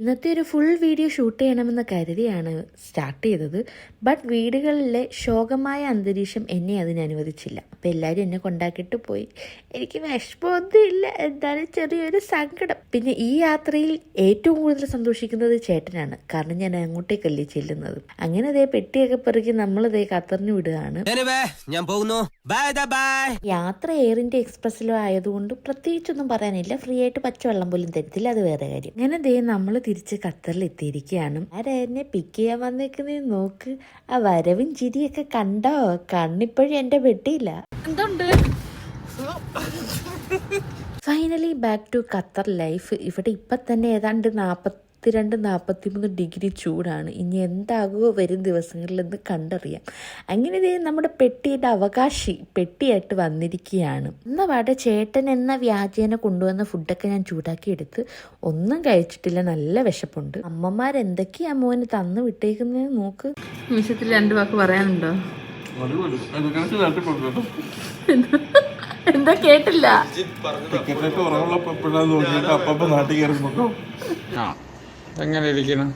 ഇന്നത്തെ ഒരു full video shoot ചെയ്യണമെന്ന് കരുതിയാണ് സ്റ്റാർട്ട് ചെയ്തത്. ബട്ട് വീടുകളിലെ ശോകമായ അന്തരീക്ഷം എന്നെ അതിന് അനുവദിച്ചില്ല. അപ്പോൾ എല്ലാവരും എന്നെ കൊണ്ടാക്കിയിട്ട് പോയി. എനിക്ക് വിഷമമൊന്നുമില്ല, എന്തായാലും ചെറിയൊരു സങ്കടം. പിന്നെ ഈ യാത്രയിൽ ഏറ്റവും കൂടുതൽ സന്തോഷിക്കുന്നത് ചേട്ടനാണ്. കാരണം ഞാൻ അങ്ങോട്ടേക്കല്ലേ ചെല്ലുന്നത്. അങ്ങനെ അതേ പെട്ടിയൊക്കെ പെറുക്കി നമ്മളിതേ ഖത്തറിന് വിടുകയാണ്. ഞാൻ പോകുന്നു. യാത്ര എയറിന്റെ എക്സ്പ്രസ്സിലോ ആയതുകൊണ്ട് പ്രത്യേകിച്ചൊന്നും പറയാനില്ല. ഫ്രീ ആയിട്ട് പച്ചവെള്ളം പോലും തരത്തില്ല, അത് വേറെ കാര്യം. അങ്ങനെ ദേ നമ്മൾ തിരിച്ച് ഖത്തറിൽ എത്തിയിരിക്കുകയാണ്. ആരെന്നെ പിക്ക് ചെയ്യാൻ വന്നേക്കുന്നേ നോക്ക്. ആ വരവും ചിരിയൊക്കെ കണ്ടോ? കണ്ണിപ്പോഴും എന്റെ പെട്ടിയില്ല. എന്തുണ്ട്? Finally back to Qatar life. ഇവിടെ ഇപ്പം തന്നെ ഏതാണ്ട് 42-43 ഡിഗ്രി ചൂടാണ്. ഇനി എന്താകുമോ വരും ദിവസങ്ങളിലെന്ന് കണ്ടറിയാം. അങ്ങനെ നമ്മുടെ പെട്ടിയുടെ അവകാശി പെട്ടിയായിട്ട് വന്നിരിക്കുകയാണ്. എന്നപാടെ ചേട്ടൻ എന്ന വ്യാജേന കൊണ്ടുവന്ന ഫുഡൊക്കെ ഞാൻ ചൂടാക്കി എടുത്ത് ഒന്നും കഴിച്ചിട്ടില്ല. നല്ല വിശപ്പുണ്ട്. അമ്മമാരെന്തൊക്കെയാ മോന് തന്നു വിട്ടേക്കുന്നത് നോക്ക്. നിമിഷത്തിൽ 2 വാക്ക് പറയാനുണ്ടോ? എന്താ കേട്ടില്ല? എങ്ങനെ ഇരിക്കണം?